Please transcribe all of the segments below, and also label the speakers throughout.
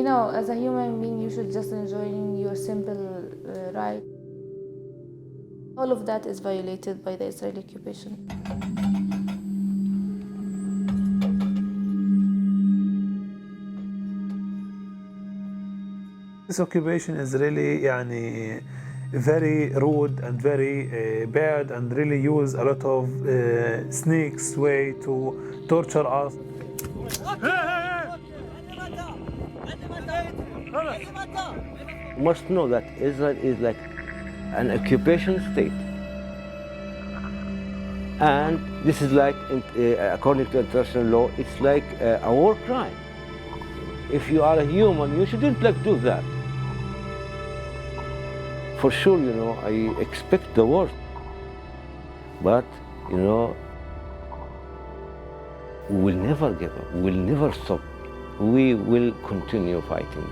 Speaker 1: know, as a human being, you should just enjoy your simple right. All of that is violated by the Israeli occupation.
Speaker 2: This occupation is really very rude and very bad, and really use a lot of sneaks way to torture us.
Speaker 3: You must know that Israel is like an occupation state. And this is like, according to international law, it's like a war crime. If you are a human, you shouldn't do that. For sure, I expect the worst. But, we will never give up. We will never stop. We will continue fighting.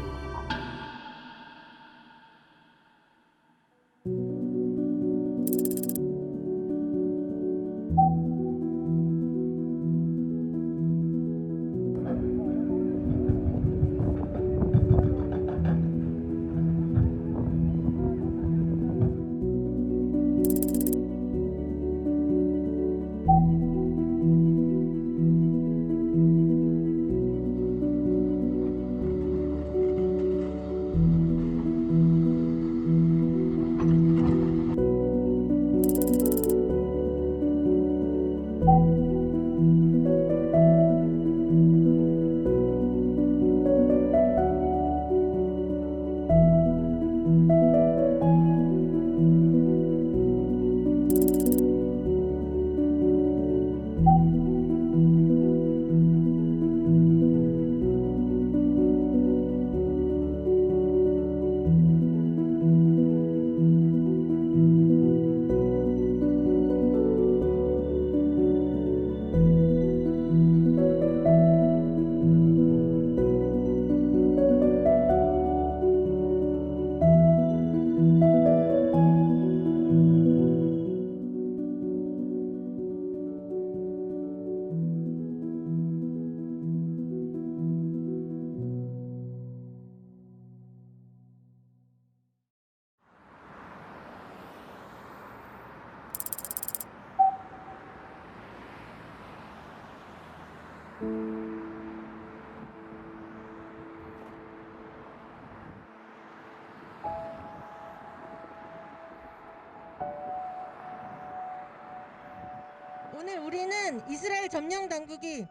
Speaker 4: 오늘 우리는 이스라엘 점령 당국이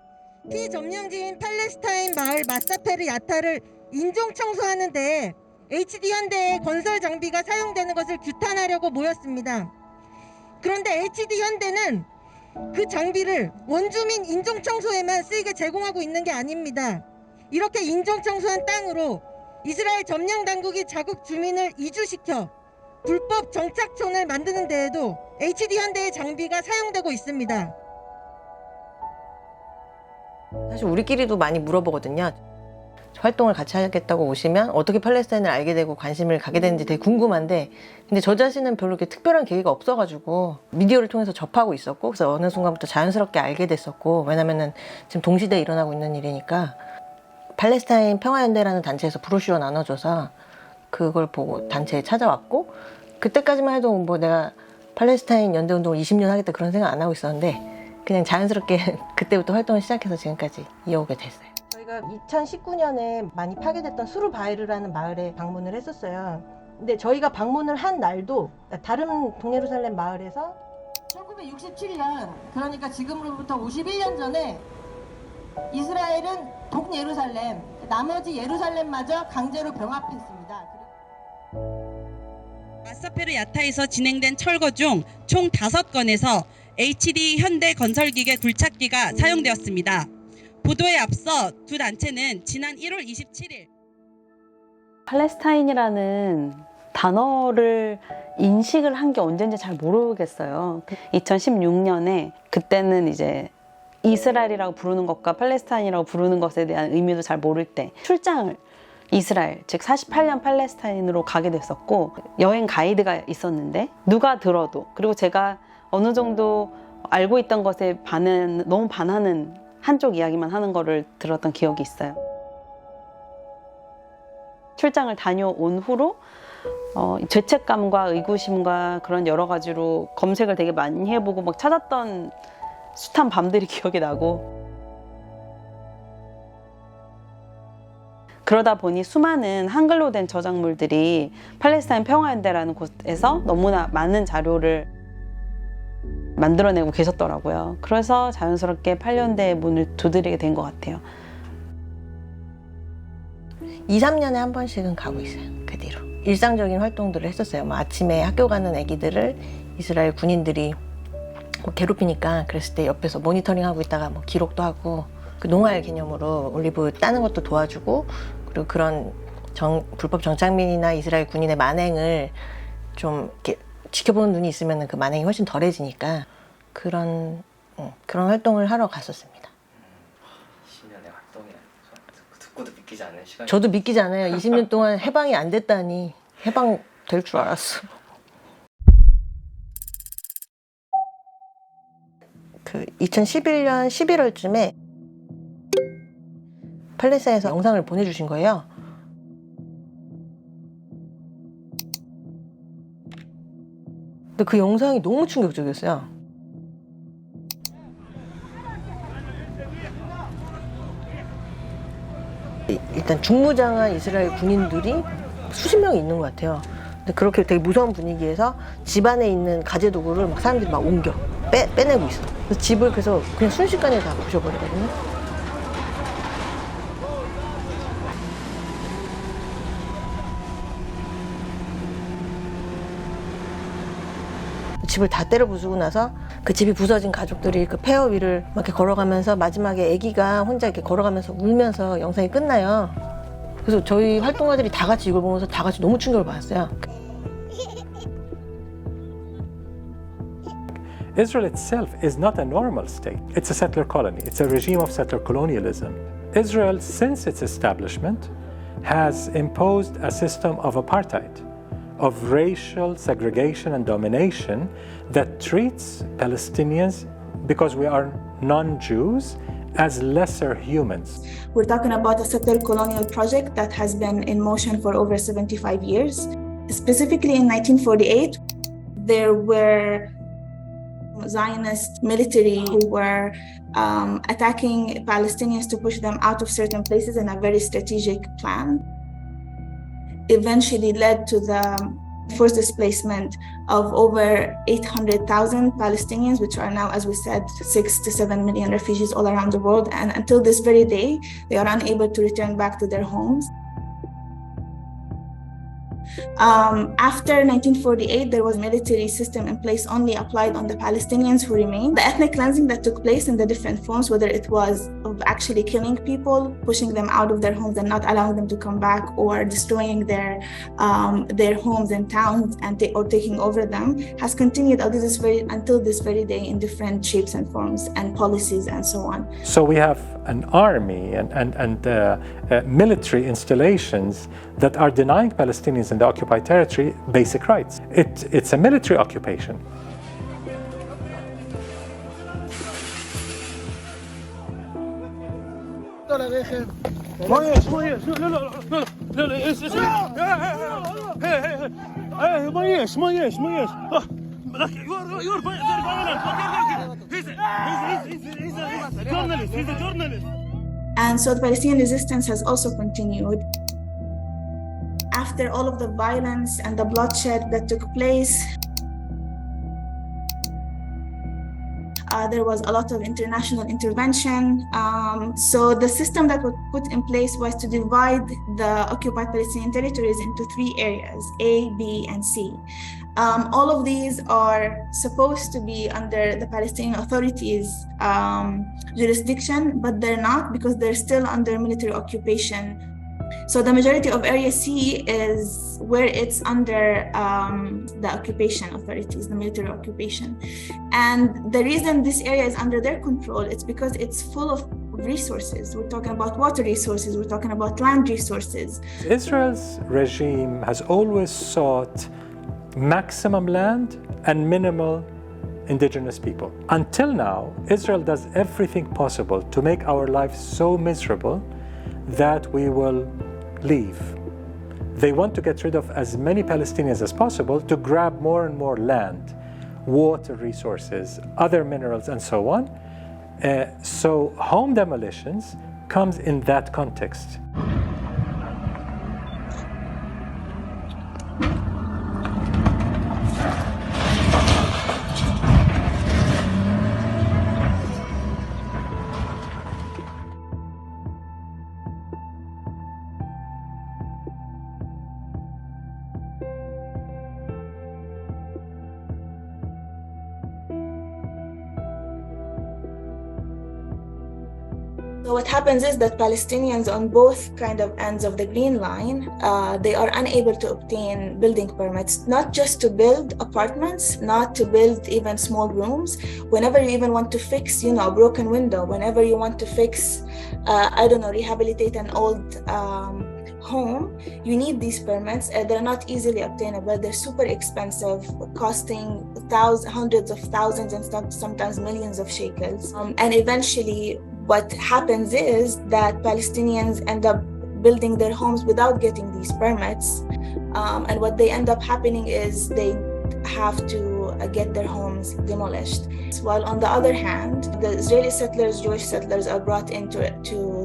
Speaker 4: 피점령지인 팔레스타인 마을 마사페르 야타를 인종 청소하는데 HD 현대의 건설 장비가 사용되는 것을 규탄하려고 모였습니다. 그런데 HD 현대는 그 장비를 원주민 인종 청소에만 쓰이게 제공하고 있는 게 아닙니다. 이렇게 인종 청소한 땅으로 이스라엘 점령 당국이 자국 주민을 이주시켜 불법 정착촌을 만드는 데에도 HD 현대의 장비가 사용되고 있습니다.
Speaker 5: 사실 우리끼리도 많이 물어보거든요. 활동을 같이 하겠다고 오시면 어떻게 팔레스타인을 알게 되고 관심을 갖게 되는지 되게 궁금한데, 근데 저 자신은 별로 이렇게 특별한 계기가 없어가지고 미디어를 통해서 접하고 있었고, 그래서 어느 순간부터 자연스럽게 알게 됐었고, 왜냐면은 지금 동시대에 일어나고 있는 일이니까. 팔레스타인 평화연대라는 단체에서 브로슈어 나눠줘서 그걸 보고 단체에 찾아왔고, 그때까지만 해도 뭐 내가 팔레스타인 연대운동을 20년 하겠다 그런 생각 안 하고 있었는데 그냥 자연스럽게 그때부터 활동을 시작해서 지금까지 이어오게 됐어요. 저희가 2019년에 많이 파괴됐던 수르바이르라는 마을에 방문을 했었어요. 근데 저희가 방문을 한 날도 다른 동예루살렘 마을에서 1967년, 그러니까 지금으로부터 51년 전에 이스라엘은 동예루살렘, 나머지 예루살렘마저 강제로 병합했습니다.
Speaker 6: 마사페르 야타에서 진행된 철거 중 총 5건에서 HD 현대 건설기계 굴착기가 사용되었습니다. 보도에 앞서 두 단체는 지난 1월 27일
Speaker 7: 팔레스타인이라는 단어를 인식을 한 게 언제인지 잘 모르겠어요. 2016년에 그때는 이제 이스라엘이라고 부르는 것과 팔레스타인이라고 부르는 것에 대한 의미도 잘 모를 때 출장을 이스라엘, 즉 48년 팔레스타인으로 가게 됐었고, 여행 가이드가 있었는데 누가 들어도, 그리고 제가 어느 정도 알고 있던 것에 너무 반하는 한쪽 이야기만 하는 거를 들었던 기억이 있어요. 출장을 다녀온 후로 죄책감과 의구심과 그런 여러 가지로 검색을 되게 많이 해보고 막 찾았던 숱한 밤들이 기억이 나고, 그러다 보니 수많은 한글로 된 저작물들이 팔레스타인 평화연대라는 곳에서 너무나 많은 자료를 만들어내고 계셨더라고요. 그래서 자연스럽게 팔연대의 문을 두드리게 된 것 같아요.
Speaker 5: 2, 3년에 한 번씩은 가고 있어요. 그 뒤로 일상적인 활동들을 했었어요. 뭐 아침에 학교 가는 애기들을 이스라엘 군인들이 뭐 괴롭히니까 그랬을 때 옆에서 모니터링하고 있다가 뭐 기록도 하고, 그 농활 개념으로 올리브 따는 것도 도와주고, 그리고 그런 불법 정착민이나 이스라엘 군인의 만행을 좀 이렇게 지켜보는 눈이 있으면 그 만행이 훨씬 덜해지니까 그런 활동을 하러 갔었습니다.
Speaker 8: 20년의 활동이야. 듣고도 믿기지 않은 시간이.
Speaker 5: 저도 믿기지 않아요. 20년 동안 해방이 안 됐다니. 해방 될 줄 알았어. 그 2011년 11월쯤에 팔레스타인에서 영상을 보내주신 거예요. 근데 그 영상이 너무 충격적이었어요. 일단 중무장한 이스라엘 군인들이 수십 명이 있는 것 같아요. 근데 그렇게 되게 무서운 분위기에서 집 안에 있는 가재도구를 막 사람들이 막 옮겨 빼내고 있어. 그래서 집을 그래서 그냥 순식간에 다 부셔버리거든요. 집을 다 때려 부수고 나서 그 집이 부서진 가족들이 그 폐허 위를 막 이렇게 걸어가면서 마지막에 아기가 혼자 이렇게 걸어가면서 울면서 영상이 끝나요. 그래서 저희 활동가들이 다 같이 이걸 보면서 다 같이 너무 충격을 받았어요.
Speaker 9: Israel itself is not a normal state. It's a settler colony. It's a regime of settler colonialism. Israel, since its establishment, has imposed a system of apartheid, of racial segregation and domination that treats Palestinians, because we are non-Jews, as lesser humans.
Speaker 10: We're talking about a settler colonial project that has been in motion for over 75 years. Specifically in 1948, there were Zionist military who were attacking Palestinians to push them out of certain places in a very strategic plan. Eventually led to the forced displacement of over 800,000 Palestinians, which are now, as we said, 6 to 7 million refugees all around the world. And until this very day, they are unable to return back to their homes. After 1948, there was a military system in place only applied on the Palestinians who remained. The ethnic cleansing that took place in the different forms, whether it was of actually killing people, pushing them out of their homes and not allowing them to come back, or destroying their homes and towns or taking over them, has continued until this very day in different shapes and forms and policies and so on.
Speaker 9: So we have an army and military installations that are denying Palestinians in the occupied territory basic rights. It's a military occupation.
Speaker 10: And so the Palestinian resistance has also continued. After all of the violence and the bloodshed that took place, there was a lot of international intervention. So the system that was put in place was to divide the occupied Palestinian territories into 3 areas, A, B, and C. All of these are supposed to be under the Palestinian Authority's jurisdiction, but they're not, because they're still under military occupation. So the majority of Area C is where it's under the occupation authorities, the military occupation. And the reason this area is under their control, it's because it's full of resources. We're talking about water resources, we're talking about land resources.
Speaker 9: Israel's regime has always sought maximum land and minimal indigenous people. Until now, Israel does everything possible to make our lives so miserable that we will leave. they want to get rid of as many Palestinians as possible to grab more and more land, water resources, other minerals, and so on. So home demolitions comes in that context.
Speaker 10: So what happens is that Palestinians on both kind of ends of the green line, they are unable to obtain building permits, not just to build apartments, not to build even small rooms. Whenever you even want to fix, you know, a broken window, whenever you want to fix, rehabilitate an old home, you need these permits. They're not easily obtainable. They're super expensive, costing hundreds of thousands and sometimes millions of shekels. And eventually, what happens is that Palestinians end up building their homes without getting these permits. And what they end up happening is they have to get their homes demolished. While on the other hand, the Israeli settlers, Jewish settlers, are brought into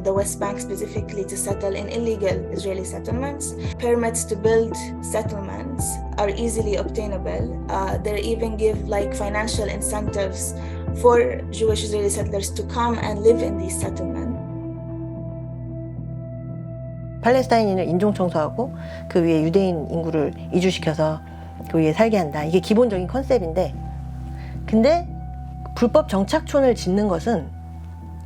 Speaker 10: the West Bank specifically to settle in illegal Israeli settlements. Permits to build settlements are easily obtainable. They even give like financial incentives for Jewish Israeli settlers to come and live in these settlements.
Speaker 5: 팔레스타인인을 인종 청소하고 그 위에 유대인 인구를 이주시켜서 그 위에 살게 한다. 이게 기본적인 컨셉인데, 근데 불법 정착촌을 짓는 것은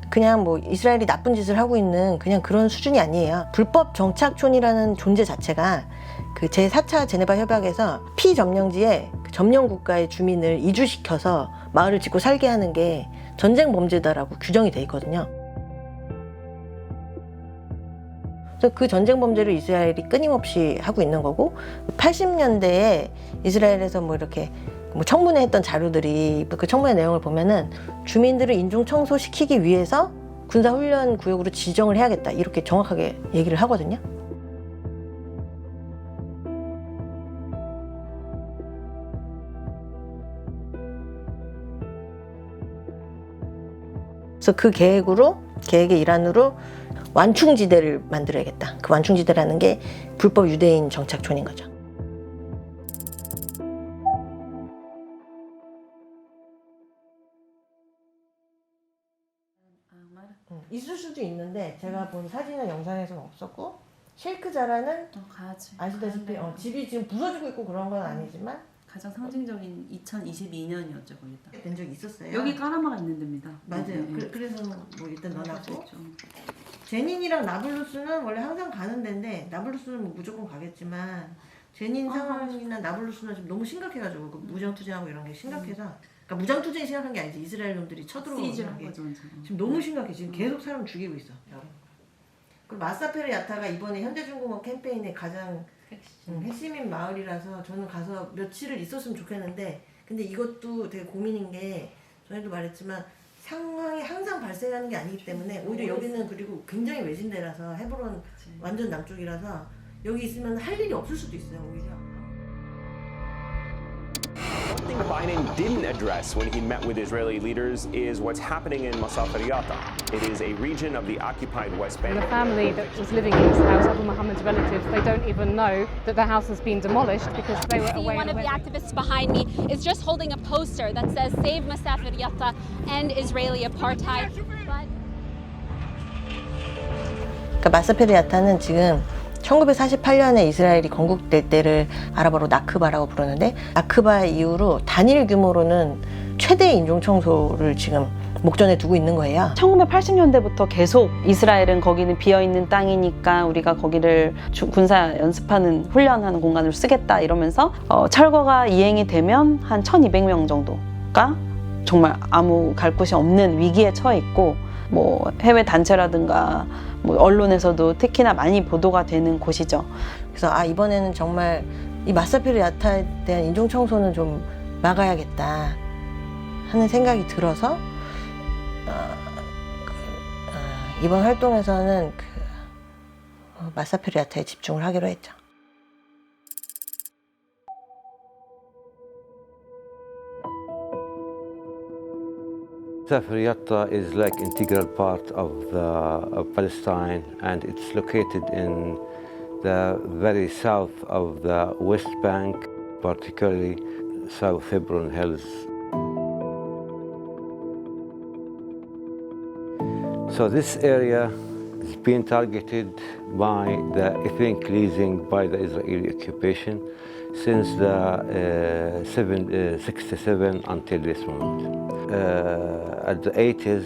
Speaker 5: 그냥 뭐 이스라엘이 나쁜 짓을 하고 있는 그냥 그런 수준이 아니에요. 불법 정착촌이라는 존재 자체가 그 제4차 제네바 협약에서 피점령지에 점령 국가의 주민을 이주시켜서 마을을 짓고 살게 하는 게 전쟁 범죄다라고 규정이 돼 있거든요. 그래서 그 전쟁 범죄를 이스라엘이 끊임없이 하고 있는 거고, 80년대에 이스라엘에서 뭐 이렇게 뭐 청문회 했던 자료들이, 그 청문회 내용을 보면은 주민들을 인종 청소시키기 위해서 군사훈련 구역으로 지정을 해야겠다, 이렇게 정확하게 얘기를 하거든요. 그래서 그 계획의 일환으로 완충지대를 만들어야겠다. 그 완충지대라는 게 불법 유대인 정착촌인 거죠. 있을 수도 있는데 제가 본 사진이나 영상에서는 없었고, 셰이크 자라는 아시다시피 집이 지금 부서지고 있고 그런 건 아니지만
Speaker 11: 가장 상징적인 2022년이었죠, 거기다.
Speaker 5: 된 적이 있었어요.
Speaker 11: 여기 까라마가 있는 데입니다.
Speaker 5: 맞아요.
Speaker 11: 네.
Speaker 5: 그래서 뭐 일단 넣어놨고, 제닌이랑 나블루스는 원래 항상 가는 데인데, 나블루스는 뭐 무조건 가겠지만 제닌 상황이나 나블루스는 지금 너무 심각해가지고 그 무장투쟁하고 이런 게 심각해서, 그러니까 무장투쟁이 심각한 게 아니지, 이스라엘 놈들이 쳐들어오는 게 지금 너무 심각해. 지금 계속 사람 죽이고 있어. 그리고 마사페르 야타가 이번에 현대중공업 캠페인의 가장 핵심인 마을이라서 저는 가서 며칠을 있었으면 좋겠는데, 근데 이것도 되게 고민인 게, 전에도 말했지만 상황이 항상 발생하는 게 아니기 때문에 오히려 여기는, 그리고 굉장히 외진데라서, 헤브론 완전 남쪽이라서 여기 있으면 할 일이 없을 수도 있어요, 오히려.
Speaker 12: One thing Biden didn't address when he met with Israeli leaders is what's happening in Masafer Yatta. It is a region of the occupied West Bank.
Speaker 13: The family that was living in this house, Abu Muhammad's relatives, they don't even know that the house has been demolished because they were away.
Speaker 14: One of the activists behind me is just holding a poster that says "Save Masafer Yatta, End Israeli Apartheid."
Speaker 5: 그러니까 마사페르 야타는 지금 1948년에 이스라엘이 건국될 때를 아랍어로 나크바라고 부르는데, 나크바 이후로 단일 규모로는 최대의 인종 청소를 지금 목전에 두고 있는 거예요.
Speaker 7: 1980년대부터 계속 이스라엘은 거기는 비어있는 땅이니까 우리가 거기를 군사 연습하는, 훈련하는 공간으로 쓰겠다 이러면서 철거가 이행이 되면 한 1200명 정도가 정말 아무 갈 곳이 없는 위기에 처해 있고, 뭐 해외 단체라든가 뭐 언론에서도 특히나 많이 보도가 되는 곳이죠.
Speaker 5: 그래서 이번에는 정말 이 마사페르 야타에 대한 인종 청소는 좀 막아야겠다 하는 생각이 들어서 이번 활동에서는 마사페르 야타에 집중을 하기로 했죠.
Speaker 3: Masafer Yatta is like integral part of Palestine, and it's located in the very south of the West Bank, particularly South Hebron Hills. So this area is being targeted by the ethnic cleansing by the Israeli occupation since the 67 until this moment. At the 80s,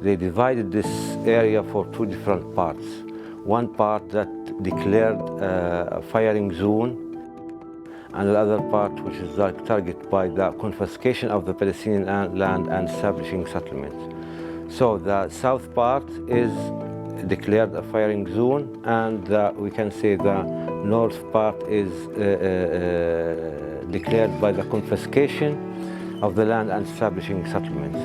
Speaker 3: they divided this area for two different parts. One part that declared a firing zone, and the other part which is like targeted by the confiscation of the Palestinian land and establishing settlements. So the south part is declared a firing zone, and we can say the north part is declared by the confiscation of the land and establishing settlements.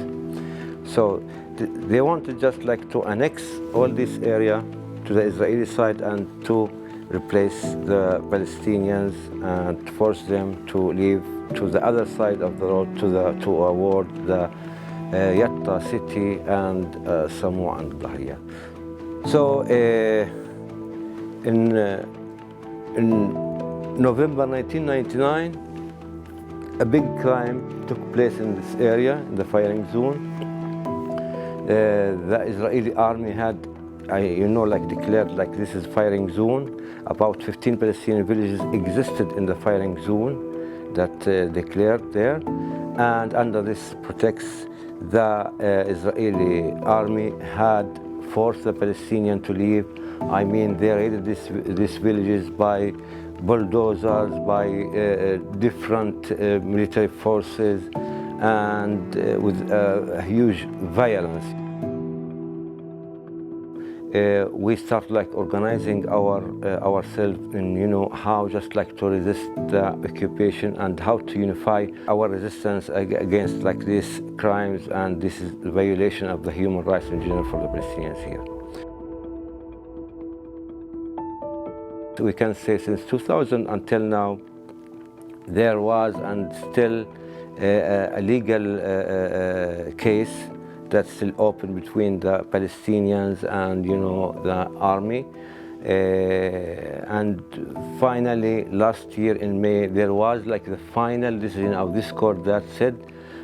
Speaker 3: So they wanted just like to annex all this area to the Israeli side and to replace the Palestinians and force them to leave to the other side of the road to award the Yatta city and Samoa and Dahriya. So in November 1999, a big crime took place in this area, in the firing zone. The Israeli army had, declared like this is firing zone. About 15 Palestinian villages existed in the firing zone that declared there, and under this pretext, the Israeli army had forced the Palestinians to leave. I mean, they raided these villages by bulldozers, by different military forces, and with huge violence. We start like organizing ourselves in how just like to resist the occupation and how to unify our resistance against like these crimes, and this is the violation of the human rights in general for the Palestinians here. So we can say since 2000 until now, there was and still a legal case that's still open between the Palestinians and the army. And finally, last year in May, there was like the final decision of this court that said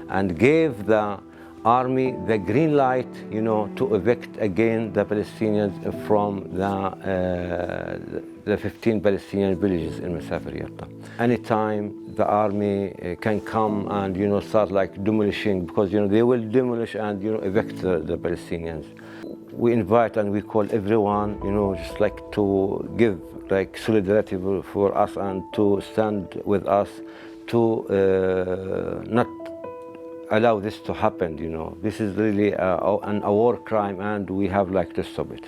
Speaker 3: and gave the army the green light, to evict again the Palestinians from the 15 Palestinian villages in Masafer Yatta. Anytime the army can come and start like demolishing, because they will demolish and evict the Palestinians. We invite and we call everyone, just like to give like solidarity for us and to stand with us to not allow this to happen. This is really a war crime, and we have like to stop it.